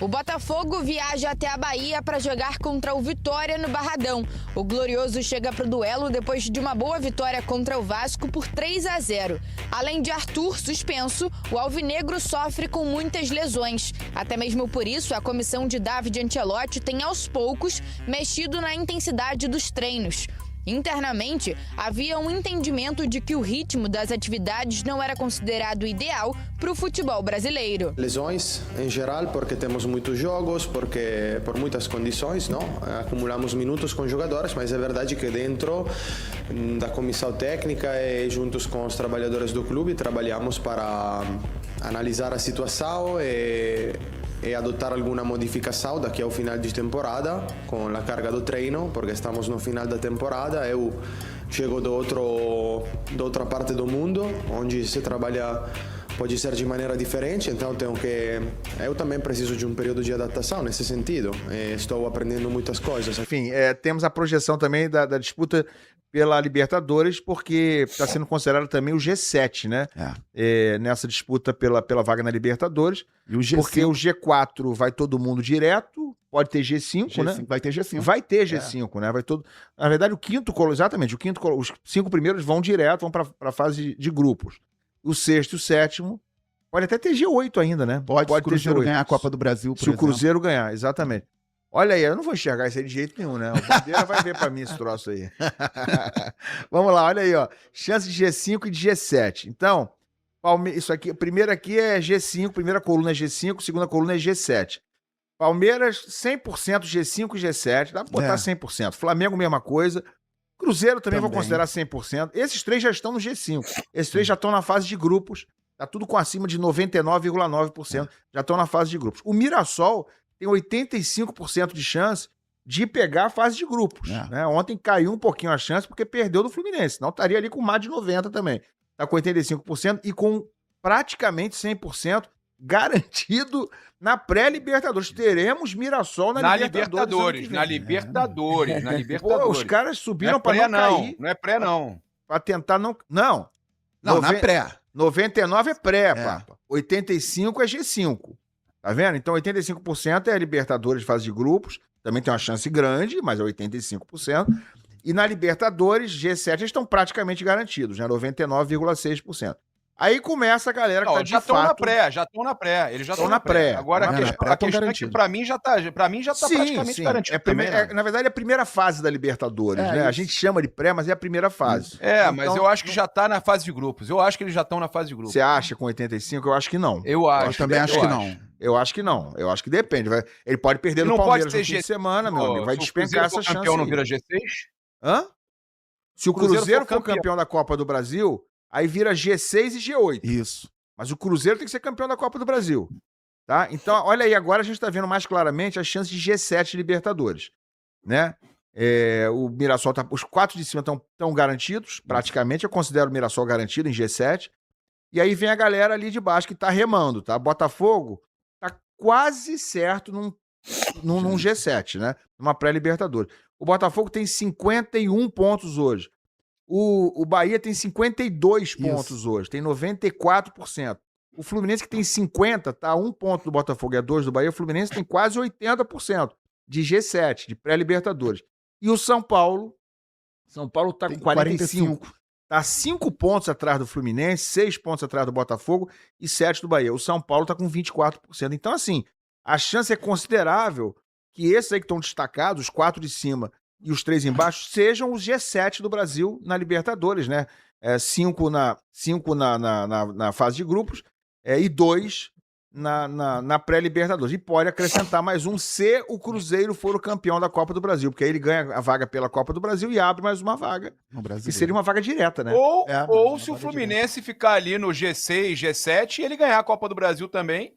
O Botafogo viaja até a Bahia para jogar contra o Vitória no Barradão. O Glorioso chega para o duelo depois de uma boa vitória contra o Vasco por 3-0. Além de Arthur suspenso, o Alvinegro sofre com muitas lesões. Até mesmo por isso, a comissão de David Ancelotti tem aos poucos mexido na intensidade dos treinos. Internamente, havia um entendimento de que o ritmo das atividades não era considerado ideal para o futebol brasileiro. Lesões em geral, porque temos muitos jogos, porque por muitas condições, não? Acumulamos minutos com jogadores, mas é verdade que dentro da comissão técnica e juntos com os trabalhadores do clube trabalhamos para analisar a situação e adotar alguma modificação daqui ao final de temporada com a carga do treino, porque estamos no final da temporada. Eu chego da outra parte do mundo, onde se trabalha pode ser de maneira diferente, então eu também preciso de um período de adaptação nesse sentido. Estou aprendendo muitas coisas. Enfim, temos a projeção também da disputa pela Libertadores, porque está sendo considerado também o G7, né? Nessa disputa pela vaga na Libertadores. E o G5... Porque o G4 vai todo mundo direto, pode ter G5, né? Vai ter G5. Vai ter G5, né? Na verdade, os 5 primeiros vão direto, vão para a fase de grupos. O sexto e o sétimo pode até ter G8 ainda, né? Pode se o ter Cruzeiro G8. ganhar a Copa do Brasil, por Se exemplo. o Cruzeiro ganhar, exatamente. Olha aí, eu não vou enxergar isso aí de jeito nenhum, né? O Bandeira vai ver pra mim esse troço aí. Vamos lá, olha aí, ó. Chance de G5 e de G7. Então, isso aqui, primeiro aqui é G5, primeira coluna é G5, segunda coluna é G7. Palmeiras, 100% G5 e G7, dá pra botar 100%. Flamengo, mesma coisa. Cruzeiro também vou considerar 100%. Esses três já estão no G5. Esses três já estão na fase de grupos. Tá tudo com acima de 99,9%. Já estão na fase de grupos. O Mirassol tem 85% de chance de pegar a fase de grupos. Né? Ontem caiu um pouquinho a chance porque perdeu do Fluminense. Senão estaria ali com mais de 90% também. Tá com 85% e com praticamente 100% garantido na pré-Libertadores. Teremos Mirassol na Libertadores. Na Libertadores. Pô, os caras subiram para não cair. Não é pré, não. Para tentar não... Não, na pré. 99 é pré, papa. 85 é G5. Tá vendo? Então 85% é Libertadores de fase de grupos. Também tem uma chance grande, mas é 85%. E na Libertadores, G7, eles estão praticamente garantidos, né? 99,6%. Aí começa a galera que já estão na pré, Eles já estão na pré. Agora a questão é que pra mim já tá praticamente garantido. Na verdade, é a primeira fase da Libertadores, né? A gente chama de pré, mas é a primeira fase. Então, mas eu acho que já tá na fase de grupos. Eu acho que eles já estão na fase de grupos. Você acha com 85? Eu acho que não. Eu também acho que não. Eu acho que não. Eu acho que depende. Ele pode perder no Palmeiras no fim de semana, meu amigo. Vai despencar essa chance. Se o campeão não vira G6? Hã? Se o Cruzeiro for campeão da Copa do Brasil, aí vira G6 e G8. Isso. Mas o Cruzeiro tem que ser campeão da Copa do Brasil. Tá? Então, olha aí, agora a gente tá vendo mais claramente as chances de G7 de Libertadores. Né? O Mirassol os 4 de cima estão garantidos, praticamente. Eu considero o Mirassol garantido em G7. E aí vem a galera ali de baixo que tá remando, tá? Botafogo tá quase certo num G7, né? Numa pré-Libertadores. O Botafogo tem 51 pontos hoje. O Bahia tem 52 pontos hoje, tem 94%. O Fluminense, que tem 50, tá a 1 ponto do Botafogo e a 2 do Bahia. O Fluminense tem quase 80% de G7, de pré-Libertadores. E o São Paulo tá com 45. Tá 5 pontos atrás do Fluminense, 6 pontos atrás do Botafogo e 7 do Bahia. O São Paulo tá com 24%. Então, assim, a chance é considerável que esses aí que estão destacados, os 4 de cima e os 3 embaixo, sejam os G7 do Brasil na Libertadores, né? 5 na fase de grupos e 2 na pré-Libertadores. E pode acrescentar mais um se o Cruzeiro for o campeão da Copa do Brasil, porque aí ele ganha a vaga pela Copa do Brasil e abre mais uma vaga. Que seria uma vaga direta, né? Ou se o Fluminense ficar ali no G6, G7 e ele ganhar a Copa do Brasil também.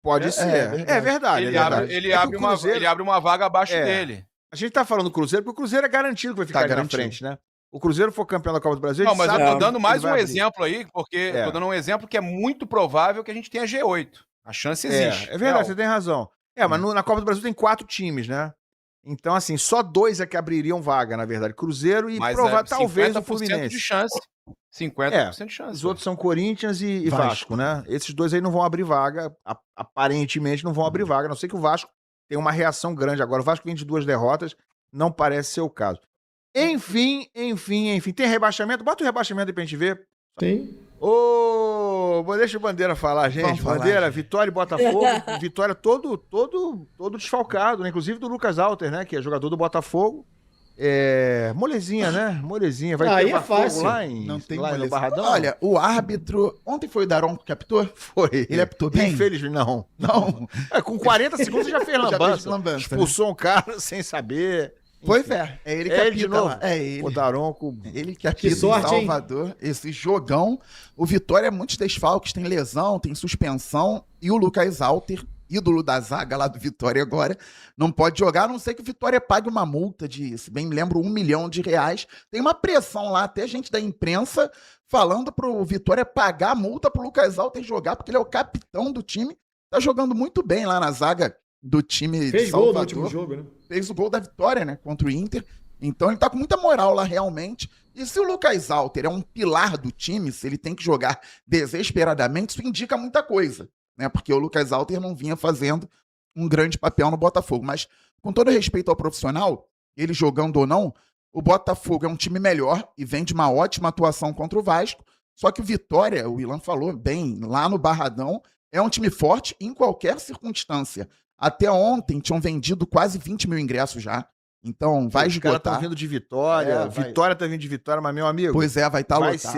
Pode ser. É verdade. Ele abre uma vaga abaixo dele. A gente tá falando do Cruzeiro, porque o Cruzeiro é garantido que vai ficar ali na frente, né? O Cruzeiro for campeão da Copa do Brasil... Não, mas eu tô dando mais um exemplo aí, porque tô dando um exemplo que é muito provável que a gente tenha G8. A chance existe. É verdade, você tem razão. Mas na Copa do Brasil tem 4 times, né? Então, assim, só 2 é que abririam vaga, na verdade. Cruzeiro e talvez o Fluminense. De chance. 50% de chance. Os outros são Corinthians e Vasco, né? Esses 2 aí não vão abrir vaga. Aparentemente não vão abrir vaga, a não ser que o Vasco tenha uma reação grande agora. O Vasco vem de 2 derrotas, não parece ser o caso. Enfim. Tem rebaixamento? Bota o rebaixamento aí pra gente ver. Tem. Deixa o Bandeira falar, gente. Bandeira, Vitória e Botafogo. Vitória todo desfalcado, né? Inclusive do Lucas Alter, né? Que é jogador do Botafogo. Molezinha, né? Molezinha. Vai ter fácil. Lá no Barradão? Olha, o árbitro... Ontem foi o Daron que captou? Foi. Ele apitou bem? Infelizmente, não. Com 40 segundos já fez lambança. Expulsou um cara sem saber... Pois é ele que apita de novo. lá. É ele. O Daronco. Ele que apita em Salvador. Hein? Esse jogão. O Vitória é muitos desfalques, tem lesão, tem suspensão. E o Lucas Alter, ídolo da zaga lá do Vitória agora, não pode jogar, a não ser que o Vitória pague uma multa de, se bem me lembro, R$1 milhão. Tem uma pressão lá, até gente da imprensa falando pro Vitória pagar a multa pro Lucas Alter jogar, porque ele é o capitão do time. Tá jogando muito bem lá na zaga do time de Salvador. Fez gol no último jogo, né? Fez o gol da vitória, né? Contra o Inter. Então ele tá com muita moral lá, realmente. E se o Lucas Alter é um pilar do time, se ele tem que jogar desesperadamente, isso indica muita coisa, né? Porque o Lucas Alter não vinha fazendo um grande papel no Botafogo. Mas, com todo respeito ao profissional, ele jogando ou não, o Botafogo é um time melhor e vem de uma ótima atuação contra o Vasco. Só que o Vitória, o Ilan falou bem, lá no Barradão, é um time forte em qualquer circunstância. Até ontem tinham vendido quase 20 mil ingressos já. Então vai esgotar. Os caras estão vindo de Vitória. Vitória tá vindo de Vitória, mas meu amigo... Pois é, vai estar lotado.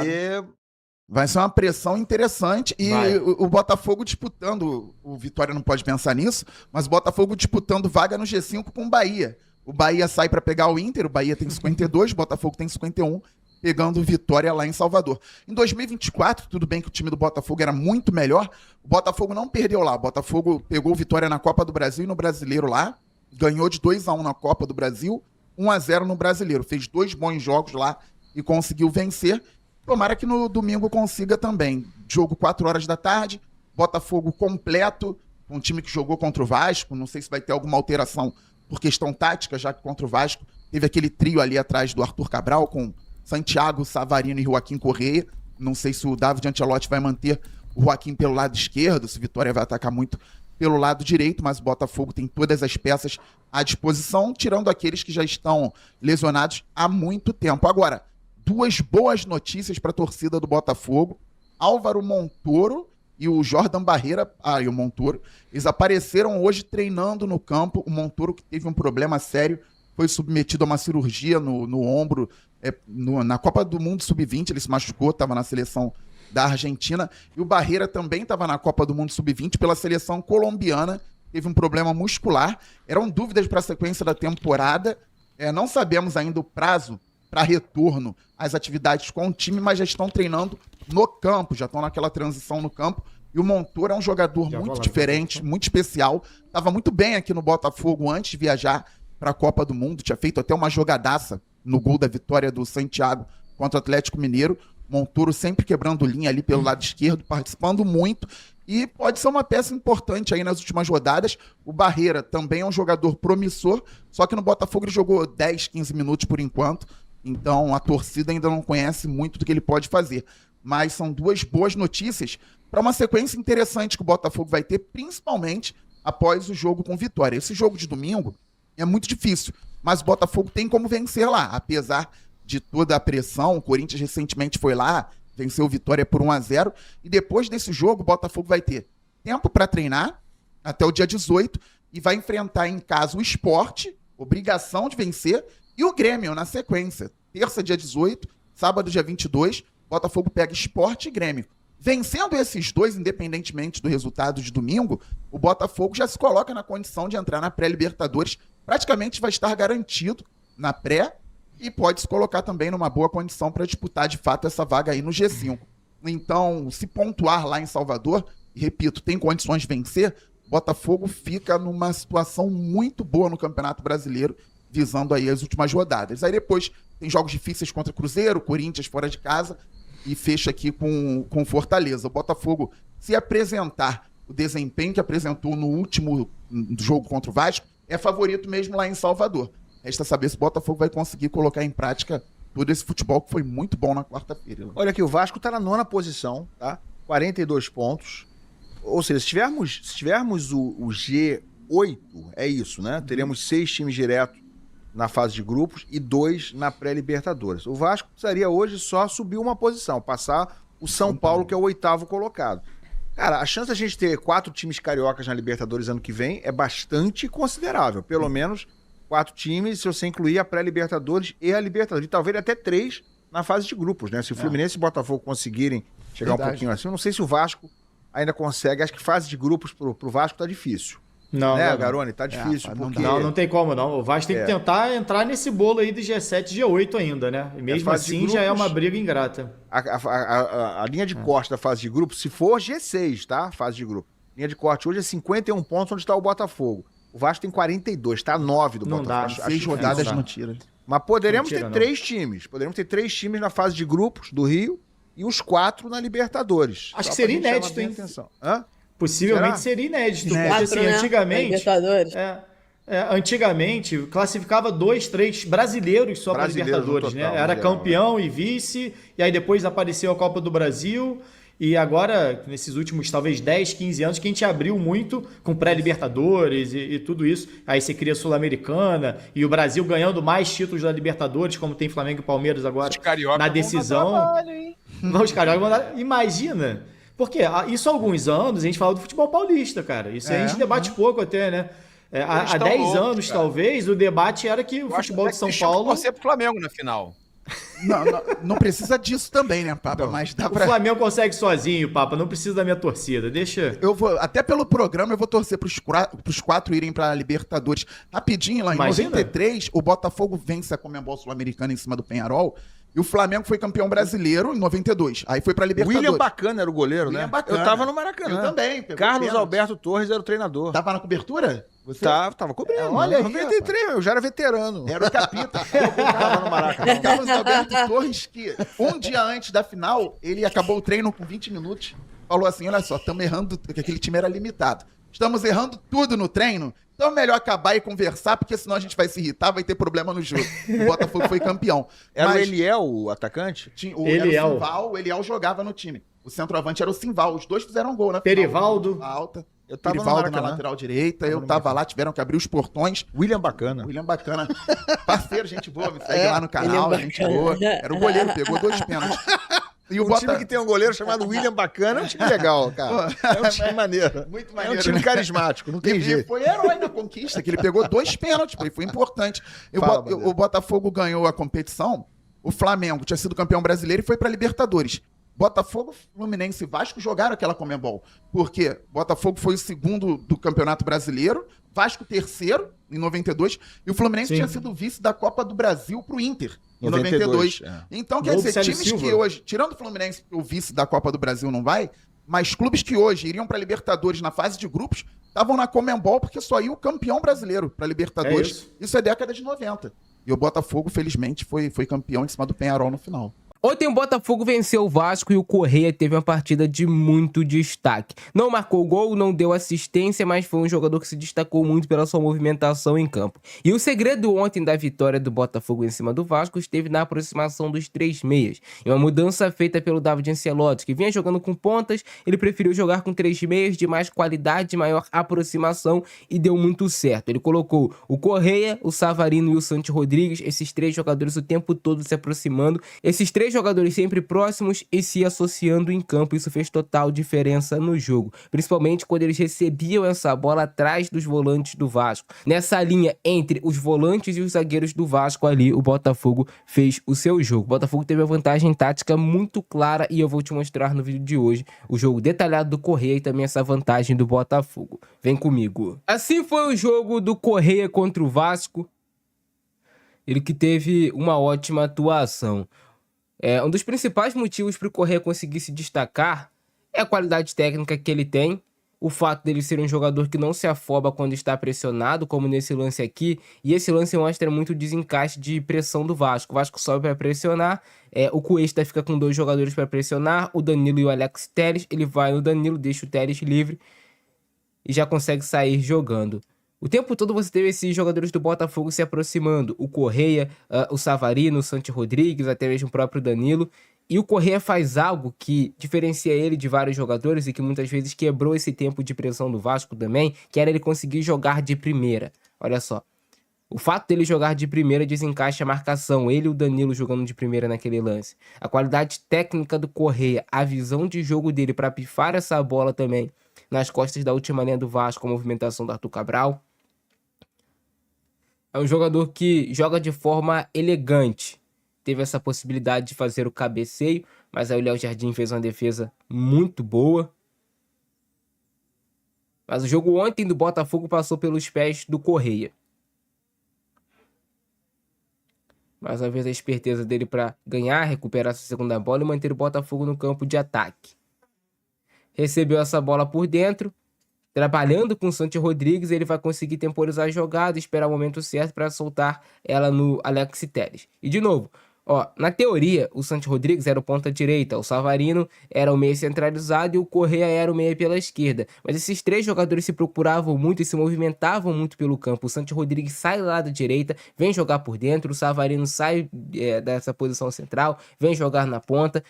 Vai ser uma pressão interessante. E o Botafogo disputando... O Vitória não pode pensar nisso, mas o Botafogo disputando vaga no G5 com o Bahia. O Bahia sai para pegar o Inter, o Bahia tem 52, o Botafogo tem 51, pegando o Vitória lá em Salvador. Em 2024, tudo bem que o time do Botafogo era muito melhor, o Botafogo não perdeu lá. O Botafogo pegou o Vitória na Copa do Brasil e no Brasileiro lá, ganhou de 2-1 na Copa do Brasil, 1-0 no Brasileiro. Fez 2 bons jogos lá e conseguiu vencer. Tomara que no domingo consiga também. Jogo 4 horas da tarde, Botafogo completo, um time que jogou contra o Vasco. Não sei se vai ter alguma alteração por questão tática, já que contra o Vasco teve aquele trio ali atrás do Arthur Cabral com Santiago, Savarino e Joaquim Correia. Não sei se o David Ancelotti vai manter o Joaquim pelo lado esquerdo, se o Vitória vai atacar muito pelo lado direito, mas o Botafogo tem todas as peças à disposição, tirando aqueles que já estão lesionados há muito tempo. Agora, 2 boas notícias para a torcida do Botafogo. Álvaro Montoro e o Jordan Barreira, e o Montoro, eles apareceram hoje treinando no campo. O Montoro, que teve um problema sério, foi submetido a uma cirurgia no ombro, na Copa do Mundo Sub-20, ele se machucou, estava na seleção da Argentina, e o Barreira também estava na Copa do Mundo Sub-20 pela seleção colombiana, teve um problema muscular, eram dúvidas para a sequência da temporada, não sabemos ainda o prazo para retorno às atividades com o time, mas já estão treinando no campo, já estão naquela transição no campo, e o Montoro é um jogador muito diferente, muito especial, estava muito bem aqui no Botafogo antes de viajar para a Copa do Mundo, tinha feito até uma jogadaça no gol da vitória do Santiago contra o Atlético Mineiro. Montoro sempre quebrando linha ali pelo lado esquerdo, participando muito, e pode ser uma peça importante aí nas últimas rodadas. O Barreira também é um jogador promissor, só que no Botafogo ele jogou 10, 15 minutos por enquanto, então a torcida ainda não conhece muito do que ele pode fazer. Mas são 2 boas notícias para uma sequência interessante que o Botafogo vai ter, principalmente após o jogo com Vitória. Esse jogo de domingo é muito difícil, mas o Botafogo tem como vencer lá, apesar de toda a pressão. O Corinthians recentemente foi lá, venceu o Vitória por 1-0, e depois desse jogo o Botafogo vai ter tempo para treinar até o dia 18 e vai enfrentar em casa o Sport, obrigação de vencer, e o Grêmio na sequência. Terça, dia 18, sábado, dia 22, Botafogo pega Sport e Grêmio. Vencendo esses 2, independentemente do resultado de domingo, o Botafogo já se coloca na condição de entrar na pré-Libertadores, praticamente vai estar garantido na pré, e pode se colocar também numa boa condição para disputar de fato essa vaga aí no G5. Então, se pontuar lá em Salvador, e repito, tem condições de vencer, Botafogo fica numa situação muito boa no Campeonato Brasileiro, visando aí as últimas rodadas. Aí depois tem jogos difíceis contra Cruzeiro, Corinthians fora de casa, e fecha aqui com Fortaleza. O Botafogo, se apresentar o desempenho que apresentou no último jogo contra o Vasco, é favorito mesmo lá em Salvador. Resta saber se o Botafogo vai conseguir colocar em prática todo esse futebol que foi muito bom na quarta-feira. Olha aqui, o Vasco tá na 9ª posição, tá? 42 pontos. Ou seja, se tivermos o G8, é isso, né? Teremos 6 times direto na fase de grupos e 2 na pré-Libertadores. O Vasco precisaria hoje só subir uma posição, passar o São Paulo, que é o 8º colocado. Cara, a chance da gente ter 4 times cariocas na Libertadores ano que vem é bastante considerável. Pelo menos 4 times, se você incluir a pré-Libertadores e a Libertadores. E talvez até 3 na fase de grupos, né? Se o Fluminense e o Botafogo conseguirem chegar um pouquinho assim, eu não sei se o Vasco ainda consegue. Acho que fase de grupos pro Vasco tá difícil. Não, né, não, Garone? Tá difícil. Porque... Não tem como não. O Vasco tem que tentar entrar nesse bolo aí do G7 e G8 ainda, né? E mesmo assim grupos, já é uma briga ingrata. A linha de corte da fase de grupo, se for G6, tá? Fase de grupo. Linha de corte hoje é 51 pontos, onde está o Botafogo. O Vasco tem 42, tá 9 do Botafogo. Não dá. 6 rodadas não tira. Mas poderemos ter 3 times. Poderemos ter 3 times na fase de grupos do Rio e os 4 na Libertadores. Acho que seria inédito, hein? Hã? Possivelmente seria inédito. Porque assim, antigamente... Antigamente, classificava 2, 3 brasileiros só para Libertadores, né? Era campeão e vice, e aí depois apareceu a Copa do Brasil, e agora, nesses últimos, talvez, 10, 15 anos, que a gente abriu muito com pré-Libertadores e tudo isso. Aí você cria a Sul-Americana, e o Brasil ganhando mais títulos da Libertadores, como tem Flamengo e Palmeiras agora, na decisão. Os cariocas imagina... Porque isso há alguns anos a gente fala do futebol paulista, cara. Isso a gente debate pouco até, né? Há 10 anos, cara, talvez, o debate era que o futebol de São Paulo... torcer pro Flamengo na final. Não precisa disso também, né, Papa? Mas dá pra... O Flamengo consegue sozinho, Papa. Não precisa da minha torcida. Deixa... Até pelo programa, eu vou torcer pros 4 irem pra Libertadores. Rapidinho, lá em 93, o Botafogo vence a Conmebol Sul-Americana em cima do Penharol. E o Flamengo foi campeão brasileiro em 92. Aí foi pra Libertadores. William Bacana era o goleiro, né? Bacana. Eu tava no Maracanã. Eu também. Carlos Alberto Torres era o treinador. Tava na cobertura? Você... Tava cobrindo. Olha aí, 93, eu já era veterano. Era o capita. Tava no Maracanã. Carlos Alberto Torres, que um dia antes da final, ele acabou o treino com 20 minutos. Falou assim, olha só, estamos errando, porque aquele time era limitado. Estamos errando tudo no treino, então é melhor acabar e conversar, porque senão a gente vai se irritar, vai ter problema no jogo. O Botafogo foi campeão. Era o Eliel, o atacante? Era o Simval, o Eliel jogava no time. O centroavante era o Simval, os dois fizeram gol, né? Perivaldo. Alta. Eu tava Perivaldo na lateral direita, eu tava lá, tiveram que abrir os portões. William Bacana. Parceiro, gente boa, me segue lá no canal, gente boa. Era o goleiro, pegou 2 pênaltis. E o time que tem um goleiro chamado William Bacana é um time legal, cara. É um time maneiro. Muito maneiro. É um time carismático, não tem jeito. Ele foi herói na conquista, que ele pegou 2 pênaltis, foi importante. O Botafogo ganhou a competição, o Flamengo tinha sido campeão brasileiro e foi pra Libertadores. Botafogo, Fluminense e Vasco jogaram aquela Conmebol. Porque Botafogo foi o 2º do Campeonato Brasileiro, Vasco 3º em 92, e o Fluminense tinha sido vice da Copa do Brasil pro Inter em 92. Então, quer dizer, times que hoje, tirando o Fluminense, o vice da Copa do Brasil não vai, mas clubes que hoje iriam pra Libertadores na fase de grupos, estavam na Conmebol porque só ia o campeão brasileiro pra Libertadores. Isso é década de 90. E o Botafogo, felizmente, foi campeão em cima do Penharol no final. Ontem o Botafogo venceu o Vasco e o Correia teve uma partida de muito destaque. Não marcou gol, não deu assistência, mas foi um jogador que se destacou muito pela sua movimentação em campo. E o segredo ontem da vitória do Botafogo em cima do Vasco esteve na aproximação dos 3 meias. E uma mudança feita pelo David Ancelotti, que vinha jogando com pontas, ele preferiu jogar com 3 meias de mais qualidade, maior aproximação e deu muito certo. Ele colocou o Correia, o Savarino e o Santi Rodrigues, esses 3 jogadores o tempo todo se aproximando. Esses 3 jogadores sempre próximos e se associando em campo. Isso fez total diferença no jogo, principalmente quando eles recebiam essa bola atrás dos volantes do Vasco. Nessa linha entre os volantes e os zagueiros do Vasco ali, o Botafogo fez o seu jogo. O Botafogo teve a vantagem tática muito clara e eu vou te mostrar no vídeo de hoje o jogo detalhado do Correia e também essa vantagem do Botafogo. Vem comigo. Assim foi o jogo do Correia contra o Vasco. Ele que teve uma ótima atuação. Um dos principais motivos para o Correia conseguir se destacar é a qualidade técnica que ele tem, o fato dele ser um jogador que não se afoba quando está pressionado, como nesse lance aqui, e esse lance mostra muito o desencaixe de pressão do Vasco. O Vasco sobe para pressionar, o Cuesta fica com 2 jogadores para pressionar, o Danilo e o Alex Telles, ele vai no Danilo, deixa o Telles livre e já consegue sair jogando. O tempo todo você teve esses jogadores do Botafogo se aproximando. O Correia, o Savarino, o Santi Rodrigues, até mesmo o próprio Danilo. E o Correia faz algo que diferencia ele de vários jogadores e que muitas vezes quebrou esse tempo de pressão do Vasco também, que era ele conseguir jogar de primeira. Olha só. O fato dele jogar de primeira desencaixa a marcação. Ele e o Danilo jogando de primeira naquele lance. A qualidade técnica do Correia, a visão de jogo dele para pifar essa bola também nas costas da última linha do Vasco, a movimentação do Arthur Cabral. É um jogador que joga de forma elegante. Teve essa possibilidade de fazer o cabeceio, mas aí o Léo Jardim fez uma defesa muito boa. Mas o jogo ontem do Botafogo passou pelos pés do Correia. Mais uma vez a esperteza dele para ganhar, recuperar essa segunda bola e manter o Botafogo no campo de ataque. Recebeu essa bola por dentro. Trabalhando com o Santi Rodrigues, ele vai conseguir temporizar a jogada, esperar o momento certo para soltar ela no Alex Telles. E de novo, na teoria, o Santi Rodrigues era o ponta direita, o Savarino era o meia centralizado e o Correia era o meia pela esquerda. Mas esses três jogadores se procuravam muito e se movimentavam muito pelo campo. O Santi Rodrigues sai lá da direita, vem jogar por dentro, o Savarino sai dessa posição central, vem jogar na ponta.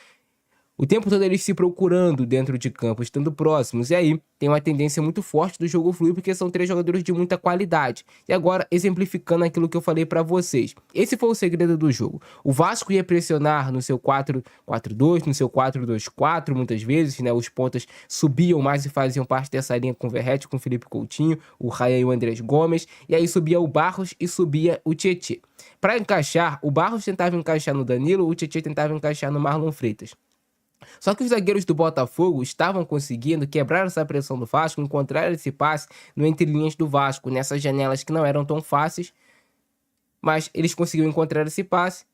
O tempo todo eles se procurando dentro de campo, estando próximos. E aí tem uma tendência muito forte do jogo fluir, porque são três jogadores de muita qualidade. E agora, exemplificando aquilo que eu falei pra vocês. Esse foi o segredo do jogo. O Vasco ia pressionar no seu 4-4-2, no seu 4-2-4, muitas vezes, né? Os pontas subiam mais e faziam parte dessa linha com o Verratti, com o Felipe Coutinho, o Raia e o Andrés Gomes. E aí subia o Barros e subia o Tietê. Para encaixar, o Barros tentava encaixar no Danilo, o Tietê tentava encaixar no Marlon Freitas. Só que os zagueiros do Botafogo estavam conseguindo quebrar essa pressão do Vasco, encontrar esse passe no entrelinhas do Vasco, nessas janelas que não eram tão fáceis, mas eles conseguiram encontrar esse passe.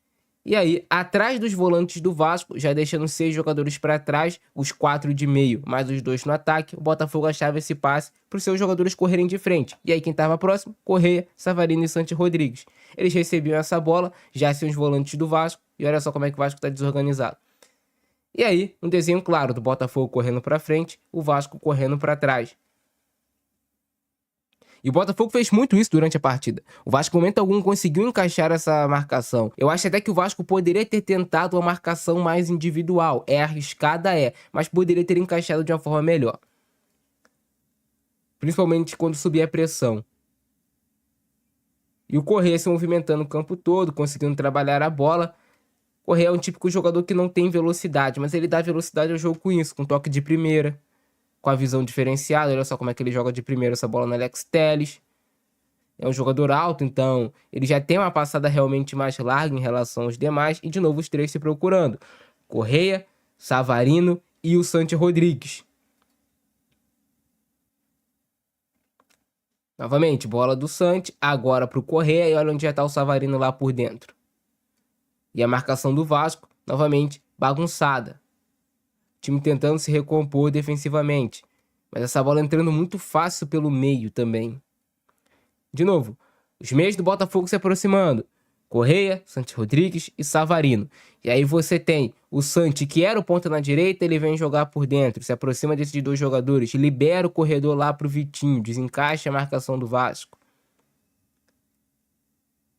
E aí, atrás dos volantes do Vasco, já deixando 6 jogadores para trás, os 4 de meio, mais os 2 no ataque, o Botafogo achava esse passe para os seus jogadores correrem de frente. E aí quem estava próximo? Correia, Savarino e Santi Rodrigues. Eles recebiam essa bola, já são os volantes do Vasco, e olha só como é que o Vasco está desorganizado. E aí, um desenho claro do Botafogo correndo para frente, o Vasco correndo para trás. E o Botafogo fez muito isso durante a partida. O Vasco, em momento algum, conseguiu encaixar essa marcação. Eu acho até que o Vasco poderia ter tentado uma marcação mais individual. É arriscada, mas poderia ter encaixado de uma forma melhor. Principalmente quando subia a pressão. E o Correia se movimentando o campo todo, conseguindo trabalhar a bola. Correia é um típico jogador que não tem velocidade, mas ele dá velocidade ao jogo com isso, com toque de primeira, com a visão diferenciada. Olha só como é que ele joga de primeira essa bola no Alex Telles. É um jogador alto, então ele já tem uma passada realmente mais larga em relação aos demais. E de novo os três se procurando. Correia, Savarino e o Santi Rodrigues. Novamente, bola do Santi, agora para o Correia e olha onde já está o Savarino lá por dentro. E a marcação do Vasco, novamente, bagunçada. O time tentando se recompor defensivamente. Mas essa bola entrando muito fácil pelo meio também. De novo, os meios do Botafogo se aproximando. Correia, Santi Rodrigues e Savarino. E aí você tem o Santi, que era o ponta na direita, ele vem jogar por dentro. Se aproxima desses dois jogadores. Libera o corredor lá pro Vitinho. Desencaixa a marcação do Vasco.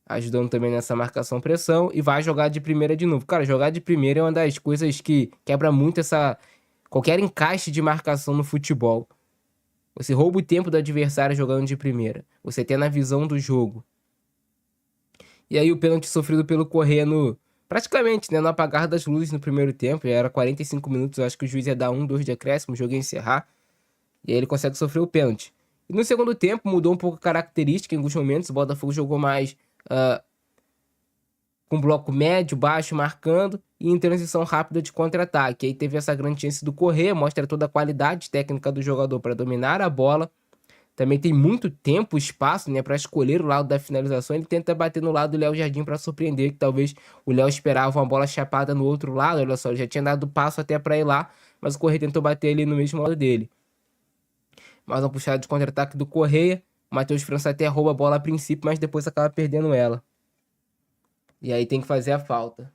Ajudando também nessa marcação-pressão e vai jogar de primeira de novo. Cara, jogar de primeira é uma das coisas que quebra muito qualquer encaixe de marcação no futebol. Você rouba o tempo do adversário jogando de primeira. Você tem na visão do jogo. E aí o pênalti sofrido pelo Correia praticamente, no apagar das luzes no primeiro tempo. Já era 45 minutos, eu acho que o juiz ia dar 2 de acréscimo, o jogo ia encerrar. E aí ele consegue sofrer o pênalti. E no segundo tempo mudou um pouco a característica em alguns momentos. O Botafogo jogou mais com bloco médio, baixo, marcando e em transição rápida de contra-ataque. Aí teve essa grande chance do Correia, mostra toda a qualidade técnica do jogador para dominar a bola. Também tem muito tempo, espaço, para escolher o lado da finalização. Ele tenta bater no lado do Léo Jardim para surpreender, que talvez o Léo esperava uma bola chapada no outro lado. Olha só, ele já tinha dado passo até para ir lá, mas o Correia tentou bater ali no mesmo lado dele. Mais uma puxada de contra-ataque do Correia. O Matheus França até rouba a bola a princípio, mas depois acaba perdendo ela. E aí tem que fazer a falta.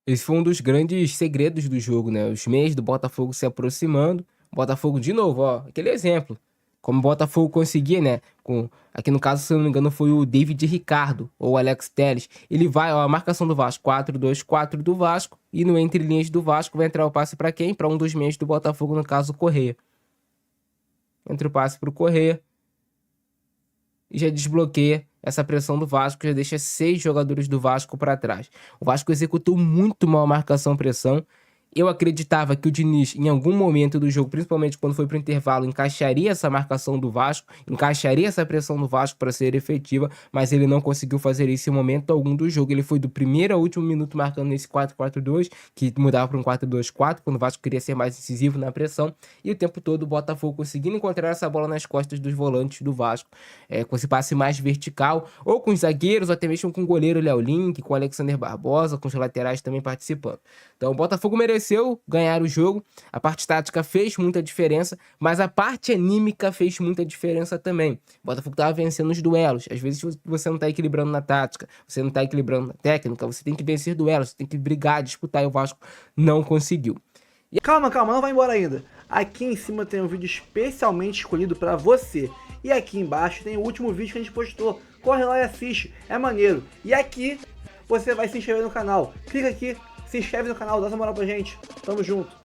Esse foi um dos grandes segredos do jogo, né? Os meias do Botafogo se aproximando. Botafogo, de novo, ó, aquele exemplo. Como o Botafogo conseguia, né? Aqui no caso, se eu não me engano, foi o David Ricardo ou o Alex Telles. Ele vai, ó, a marcação do Vasco, 4-2-4 do Vasco. E no entre linhas do Vasco vai entrar o passe para quem? Para um dos meias do Botafogo, no caso, o Correia. Entra o passe pro Correia. E já desbloqueia essa pressão do Vasco, já deixa 6 jogadores do Vasco para trás. O Vasco executou muito mal a marcação-pressão. Eu acreditava que o Diniz, em algum momento do jogo, principalmente quando foi para o intervalo, encaixaria essa marcação do Vasco, encaixaria essa pressão do Vasco para ser efetiva, mas ele não conseguiu fazer isso em momento algum do jogo. Ele foi do primeiro ao último minuto marcando nesse 4-4-2, que mudava para um 4-2-4, quando o Vasco queria ser mais incisivo na pressão, e o tempo todo o Botafogo conseguindo encontrar essa bola nas costas dos volantes do Vasco, com esse passe mais vertical, ou com os zagueiros, ou até mesmo com o goleiro Léo Link, com o Alexander Barbosa, com os laterais também participando. Então o Botafogo mereceu ganhar o jogo, a parte tática fez muita diferença, mas a parte anímica fez muita diferença também. O Botafogo estava vencendo os duelos, às vezes você não está equilibrando na tática, você não está equilibrando na técnica, você tem que vencer duelos, você tem que brigar, disputar, e o Vasco não conseguiu. Calma, não vai embora ainda. Aqui em cima tem um vídeo especialmente escolhido para você, e aqui embaixo tem o último vídeo que a gente postou. Corre lá e assiste, é maneiro. E aqui você vai se inscrever no canal, clica aqui, se inscreve no canal, dá essa moral pra gente. Tamo junto.